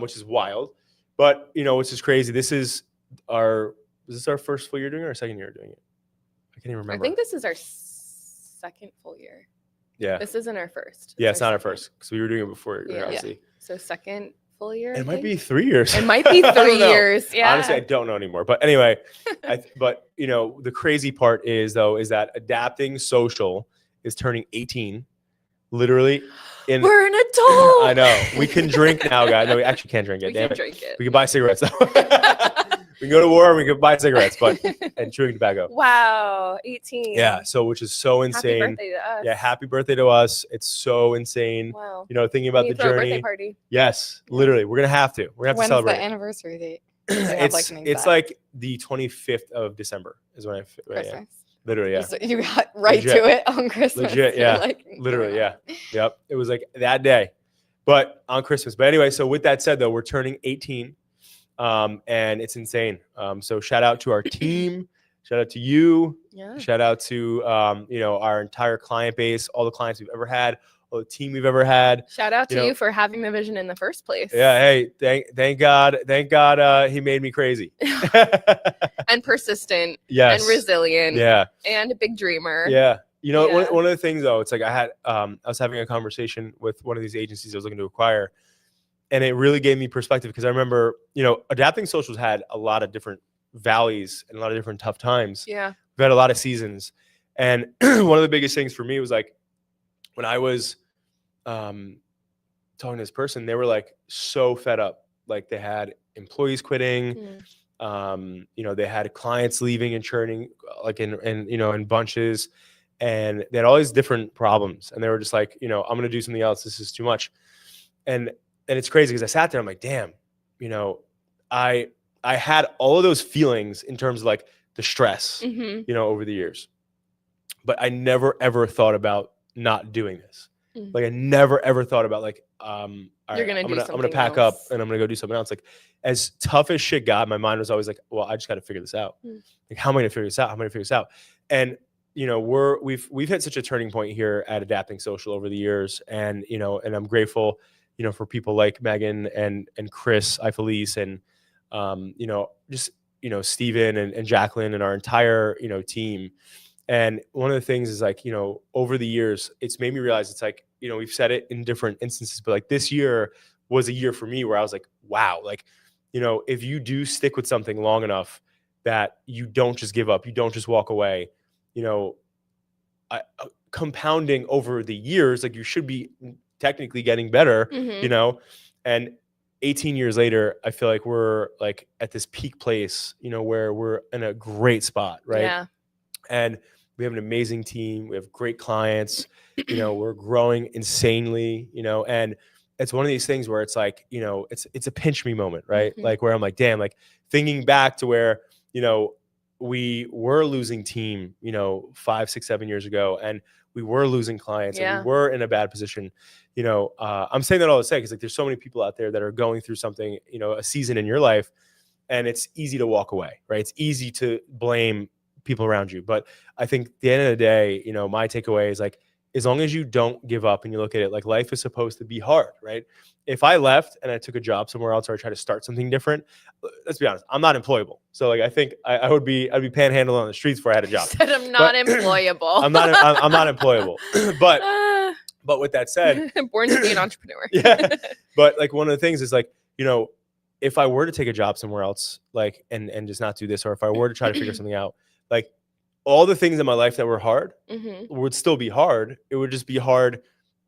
Speaker 1: which is wild. But which is crazy. This is our first full year doing it or second year doing it? I can't even
Speaker 2: I
Speaker 1: remember.
Speaker 2: think this is our second full year.
Speaker 1: Yeah.
Speaker 2: This isn't our first.
Speaker 1: Yeah, it's not our
Speaker 2: second.
Speaker 1: first because we were doing it before.
Speaker 2: Yeah.
Speaker 1: Obviously.
Speaker 2: So second full year.
Speaker 1: It
Speaker 2: I
Speaker 1: might
Speaker 2: think?
Speaker 1: be 3 years.
Speaker 2: It might be
Speaker 1: I don't
Speaker 2: 3
Speaker 1: know.
Speaker 2: years. Yeah.
Speaker 1: Honestly, I don't know anymore. But anyway, the crazy part is that Adapting Social is turning 18, literally.
Speaker 2: We're an adult.
Speaker 1: I know. We can drink now, guys. No, we actually can't drink it.
Speaker 2: We
Speaker 1: Damn
Speaker 2: can
Speaker 1: it.
Speaker 2: drink it.
Speaker 1: We can buy cigarettes though. We can go to war and we can buy cigarettes, and chewing tobacco.
Speaker 2: Wow, 18.
Speaker 1: Yeah. So, which is so
Speaker 2: Happy
Speaker 1: insane.
Speaker 2: birthday to us.
Speaker 1: Yeah. Happy birthday to us. It's so insane.
Speaker 2: Wow.
Speaker 1: Thinking about
Speaker 2: Can you
Speaker 1: the
Speaker 2: throw a birthday
Speaker 1: journey.
Speaker 2: party?
Speaker 1: Yes, literally. We're gonna have to. We're gonna have to
Speaker 3: When's
Speaker 1: celebrate.
Speaker 3: the anniversary date? They have,
Speaker 1: it's
Speaker 3: an
Speaker 1: it's
Speaker 3: exact
Speaker 1: like the 25th of December is when I
Speaker 3: Christmas.
Speaker 1: yeah. Literally, yeah.
Speaker 3: So you got right
Speaker 1: Legit.
Speaker 3: to it on Christmas.
Speaker 1: Legit,
Speaker 3: You're
Speaker 1: yeah.
Speaker 3: like,
Speaker 1: Literally, yeah. Yep. It was like that day, but on Christmas. But anyway, so with that said, though, we're turning 18, and it's insane. So shout out to our team. Shout out to you.
Speaker 2: Yeah.
Speaker 1: Shout out to our entire client base, all the clients we've ever had, all the team we've ever had.
Speaker 2: Shout out to
Speaker 1: You know-
Speaker 2: you for having the vision in the first place.
Speaker 1: Yeah. Hey, thank God he made me crazy.
Speaker 2: And persistent
Speaker 1: Yes.
Speaker 2: and resilient
Speaker 1: Yeah.
Speaker 2: and a big dreamer.
Speaker 1: Yeah. One
Speaker 2: Yeah.
Speaker 1: of the things though, it's like I was having a conversation with one of these agencies I was looking to acquire, and it really gave me perspective because I remember, Adapting Socials had a lot of different valleys and a lot of different tough times.
Speaker 2: Yeah.
Speaker 1: We've had a lot of seasons. And one of the biggest things for me was like when I was talking to this person, they were like so fed up. Like they had employees quitting. They had clients leaving and churning like in bunches, and they had all these different problems, and they were just like, I'm going to do something else. This is too much. And it's crazy because I sat there, I'm like, damn, I had all of those feelings in terms of like the stress, over the years, but I never ever thought about not doing this.
Speaker 2: Mhm.
Speaker 1: Like I never ever thought about like, all
Speaker 2: You're
Speaker 1: right,
Speaker 2: gonna
Speaker 1: I'm
Speaker 2: do
Speaker 1: gonna
Speaker 2: something
Speaker 1: pack up
Speaker 2: else.
Speaker 1: and I'm gonna go do something else. Like as tough as shit got, my mind was always like, well, I just got to figure this out. Like how am I gonna figure this out? How am I gonna figure this out? And we've hit such a turning point here at Adapting Social over the years, and and I'm grateful, for people like Megan and Chris Ifelice and just Steven and Jacqueline and our entire team. And one of the things is like over the years, it's made me realize it's like we've said it in different instances, but like this year was a year for me where I was like, wow, like if you do stick with something long enough that you don't just give up, you don't just walk away, compounding over the years, like you should be technically getting better,
Speaker 2: Mhm.
Speaker 1: And 18 years later, I feel like we're like at this peak place, where we're in a great spot, right?
Speaker 2: Yeah.
Speaker 1: And we have an amazing team. We have great clients. We're growing insanely. And it's one of these things where it's like, it's a pinch me moment, right?
Speaker 2: Mhm.
Speaker 1: Like where I'm like, damn, like thinking back to where we were losing team, 5, 6, 7 years ago, and we were losing clients,
Speaker 2: Yeah.
Speaker 1: and we were in a bad position. I'm saying that all to say because like there's so many people out there that are going through something, a season in your life, and it's easy to walk away, right? It's easy to blame people around you. But I think at the end of the day, my takeaway is like, as long as you don't give up and you look at it like life is supposed to be hard, right? If I left and I took a job somewhere else or I tried to start something different, let's be honest, I'm not employable. So like I think I'd be panhandling on the streets before I had a job.
Speaker 2: Said I'm not employable.
Speaker 1: I'm not employable. But
Speaker 2: Ah,
Speaker 1: but with that said,
Speaker 2: born to be an entrepreneur.
Speaker 1: yeah. But like one of the things is like, if I were to take a job somewhere else, like and just not do this, or if I were to try to figure something out, like all the things in my life that were hard
Speaker 2: Mhm.
Speaker 1: would still be hard. It would just be hard,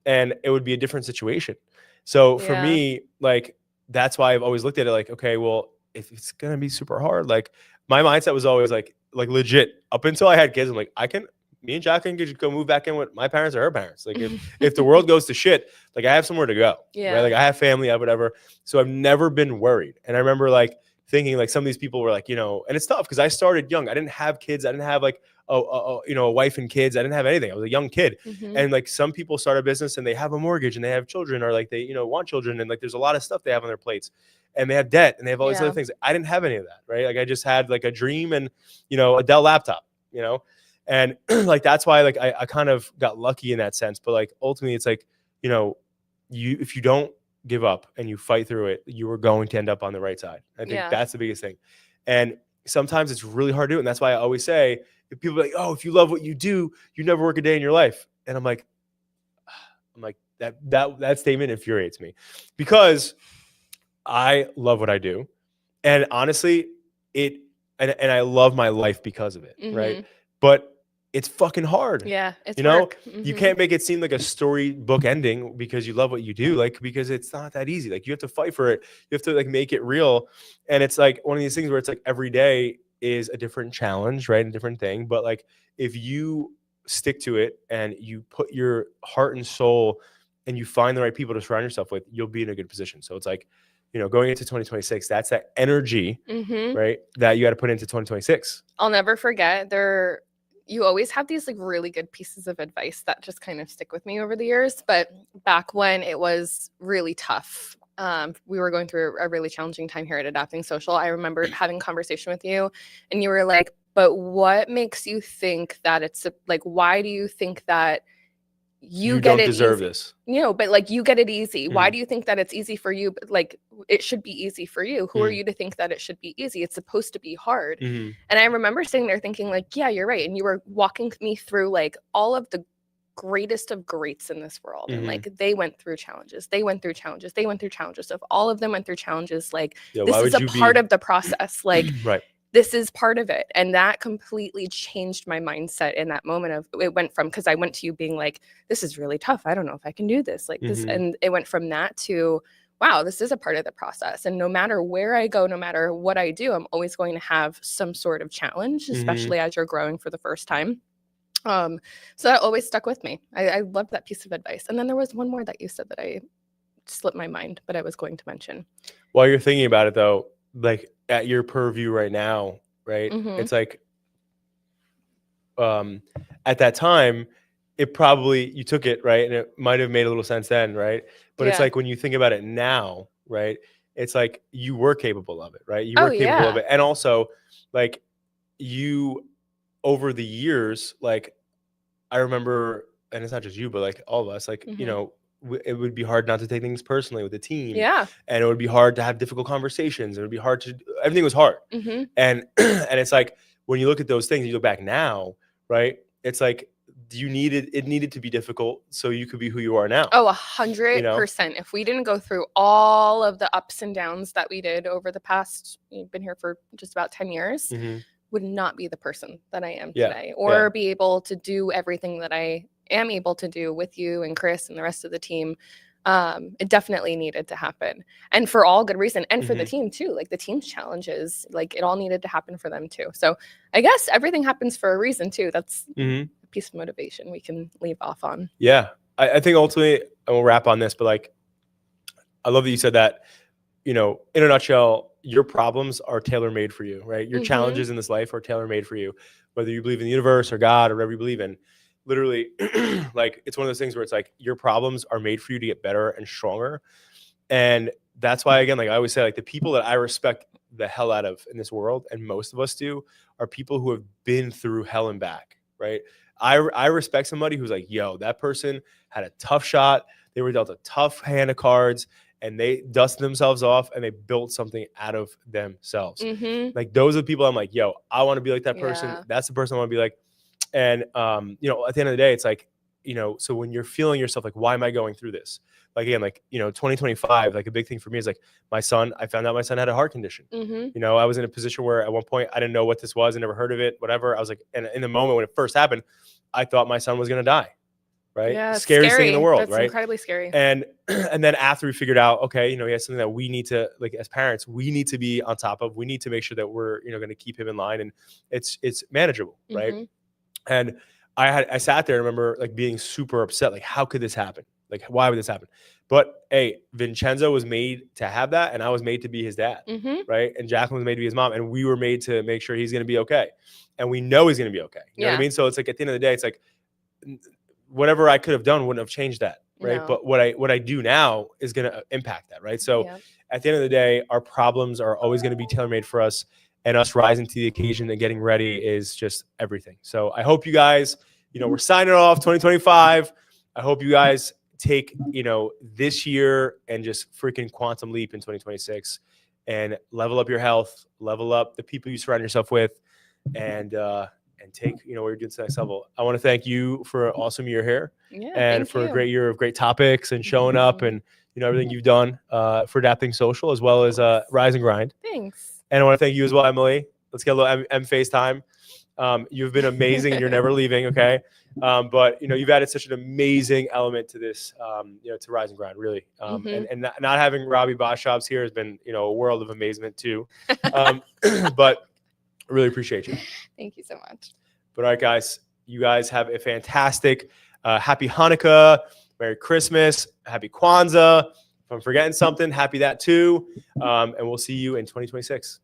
Speaker 1: and it would be a different situation. So for
Speaker 2: Yeah.
Speaker 1: me, like that's why I've always looked at it like, okay, well, if it's gonna be super hard, like my mindset was always like legit up until I had kids. I'm like, me and Jack can just go move back in with my parents or her parents. Like if the world goes to shit, like I have somewhere to go.
Speaker 2: Yeah.
Speaker 1: Right. Like I have family, I have whatever. So I've never been worried. And I remember like thinking like some of these people were like, you know, and it's tough because I started young. I didn't have kids. I didn't have like a wife and kids. I didn't have anything. I was a young kid.
Speaker 2: Mhm.
Speaker 1: And like some people start a business and they have a mortgage and they have children, or like they, you know, want children, and like there's a lot of stuff they have on their plates, and they have debt and they have all these
Speaker 2: Yeah.
Speaker 1: other things. I didn't have any of that, right? Like I just had like a dream and, you know, a Dell laptop, you know, and like that's why like I kind of got lucky in that sense. But like ultimately it's like, you know, if you don't give up and you fight through it, you are going to end up on the right side. I think
Speaker 2: Yeah.
Speaker 1: that's the biggest thing. And sometimes it's really hard to do it. And that's why I always say, if people are like, oh, if you love what you do, you never work a day in your life. And I'm like that statement infuriates me, because I love what I do. And honestly, and I love my life because of it. Right.
Speaker 2: Mhm.
Speaker 1: But it's fucking hard.
Speaker 2: Yeah, it's
Speaker 1: You know,
Speaker 2: work.
Speaker 1: You
Speaker 2: Mhm.
Speaker 1: can't make it seem like a storybook ending because you love what you do, like, because it's not that easy. Like you have to fight for it. You have to like make it real. And it's like one of these things where it's like every day is a different challenge, right? A different thing. But like if you stick to it and you put your heart and soul and you find the right people to surround yourself with, you'll be in a good position. So it's like, you know, going into 2026, that's that energy,
Speaker 2: Mhm.
Speaker 1: right, that you got to put into 2026.
Speaker 2: I'll never forget you always have these like really good pieces of advice that just kind of stick with me over the years. But back when it was really tough, we were going through a really challenging time here at Adapting Social. I remember having a conversation with you and you were like, but what makes you think that like, why do you think that you get
Speaker 1: don't
Speaker 2: it
Speaker 1: deserve
Speaker 2: easy?
Speaker 1: this.
Speaker 2: You know, but like you get it easy. Why
Speaker 1: Mhm.
Speaker 2: do you think that it's easy for you? But like it should be easy for you. Who are
Speaker 1: Mhm.
Speaker 2: you to think that it should be easy? It's supposed to be hard.
Speaker 1: Mhm.
Speaker 2: And I remember sitting there thinking like, yeah, you're right. And you were walking me through like all of the greatest of greats in this world. And
Speaker 1: Mhm.
Speaker 2: like they went through challenges. They went through challenges. They went through challenges. So if all of them went through challenges, like
Speaker 1: Yeah,
Speaker 2: this
Speaker 1: why
Speaker 2: is
Speaker 1: would
Speaker 2: a
Speaker 1: you
Speaker 2: part
Speaker 1: be
Speaker 2: of the process. Like
Speaker 1: right?
Speaker 2: this is part of it. And that completely changed my mindset in that moment. Of it went from, because I went to you being like, this is really tough. I don't know if I can do this. Like this.
Speaker 1: Mhm.
Speaker 2: And it went from that to, wow, this is a part of the process. And no matter where I go, no matter what I do, I'm always going to have some sort of challenge,
Speaker 1: Mhm.
Speaker 2: especially as you're growing for the first time. So that always stuck with me. I loved that piece of advice. And then there was one more that you said that I slipped my mind, but I was going to mention.
Speaker 1: While you're thinking about it though, like at your purview right now, right?
Speaker 2: Mhm.
Speaker 1: It's like at that time, it probably you took it, right? And it might have made a little sense then, right? But it's
Speaker 2: Yeah.
Speaker 1: like when you think about it now, right? It's like you were capable of it, right? You
Speaker 2: Oh,
Speaker 1: were capable of
Speaker 2: yeah.
Speaker 1: it. And also like you over the years, like I remember, and it's not just you, but like all of us, like, you
Speaker 2: Mhm.
Speaker 1: know, it would be hard not to take things personally with the team.
Speaker 2: Yeah.
Speaker 1: And it would be hard to have difficult conversations. It would be hard to, everything was hard.
Speaker 2: Hmm.
Speaker 1: And, and it's like, when you look at those things, you look back now, right? It's like, it needed to be difficult so you could be who you are now.
Speaker 2: Oh,
Speaker 1: You know?
Speaker 2: 100%. If we didn't go through all of the ups and downs that we did over the past, you've been here for just about 10 years,
Speaker 1: Mhm.
Speaker 2: would not be the person that I am
Speaker 1: Yeah,
Speaker 2: today, or be able to do everything that I am able to do with you and Chris and the rest of the team. It definitely needed to happen, and for all good reason, and for the
Speaker 1: Mhm.
Speaker 2: team too. Like the team's challenges, like it all needed to happen for them too. So I guess everything happens for a reason too. That's
Speaker 1: Mhm.
Speaker 2: a piece of motivation we can leave off on.
Speaker 1: Yeah. I think ultimately, and we'll wrap on this, but like, I love that you said that, you know, in a nutshell, your problems are tailor-made for you, right? Your
Speaker 2: Mhm.
Speaker 1: challenges in this life are tailor-made for you, whether you believe in the universe or God or whatever you believe in. Literally, like it's one of those things where it's like your problems are made for you to get better and stronger. And that's why, again, like I always say, like the people that I respect the hell out of in this world, and most of us do, are people who have been through hell and back, right? I respect somebody who's like, yo, that person had a tough shot. They were dealt a tough hand of cards, and they dusted themselves off and they built something out of themselves.
Speaker 2: Mhm.
Speaker 1: Like those are the people I'm like, yo, I want to be like that person.
Speaker 2: Yeah.
Speaker 1: That's the person I want to be like. And you know, at the end of the day, it's like, you know, so when you're feeling yourself like, why am I going through this? Like again, like, you know, 2025, like a big thing for me is like I found out my son had a heart condition.
Speaker 2: Mhm.
Speaker 1: You know, I was in a position where at one point I didn't know what this was. I never heard of it, whatever. I was like, and in the moment when it first happened, I thought my son was going to die. right?
Speaker 2: Yeah, it's
Speaker 1: Scariest thing in the
Speaker 2: scary.
Speaker 1: world,
Speaker 2: That's
Speaker 1: right?
Speaker 2: incredibly scary.
Speaker 1: And and then after we figured out, okay, you know, he has something that we need to, like, as parents, we need to be on top of. We need to make sure that we're, you know, going to keep him in line, and it's manageable, right?
Speaker 2: Mhm.
Speaker 1: And I sat there and remember like being super upset, like, how could this happen? Like, why would this happen? But hey, Vincenzo was made to have that, and I was made to be his dad,
Speaker 2: Mhm.
Speaker 1: right? And Jacqueline was made to be his mom, and we were made to make sure he's going to be okay, and we know he's going to be okay. You know what I
Speaker 2: Yeah.
Speaker 1: mean? So it's like at the end of the day, it's like whatever I could have done wouldn't have changed that, right?
Speaker 2: No.
Speaker 1: But what I do now is going to impact that, right? So
Speaker 2: Yep.
Speaker 1: at the end of the day, our problems are always going to be tailor made for us, and us rising to the occasion and getting ready is just everything. So I hope you guys, you know, we're signing off 2025. I hope you guys take, you know, this year and just freaking quantum leap in 2026 and level up your health, level up the people you surround yourself with, and take, you know, what you're doing to the next level. I want to thank you for an awesome year here,
Speaker 2: Yeah.
Speaker 1: and
Speaker 2: Thank
Speaker 1: for
Speaker 2: you.
Speaker 1: a great year of great topics and showing up,
Speaker 2: Mhm.
Speaker 1: and, you know, everything you've done for Adapting Social, as well as Rise and Grind.
Speaker 2: Thanks.
Speaker 1: And I want to thank you as well, Emily. Let's get a little M FaceTime. You've been amazing, and you're never leaving. Okay. But, you know, you've added such an amazing element to this, you know, to Rise and Grind, really.
Speaker 2: Mhm.
Speaker 1: And not having Robbie Boschops here has been, you know, a world of amazement too. But I really appreciate you.
Speaker 3: Thank you so much.
Speaker 1: But all right, guys, you guys have a fantastic, happy Hanukkah, Merry Christmas, Happy Kwanzaa. If I'm forgetting something, happy that too. And we'll see you in 2026.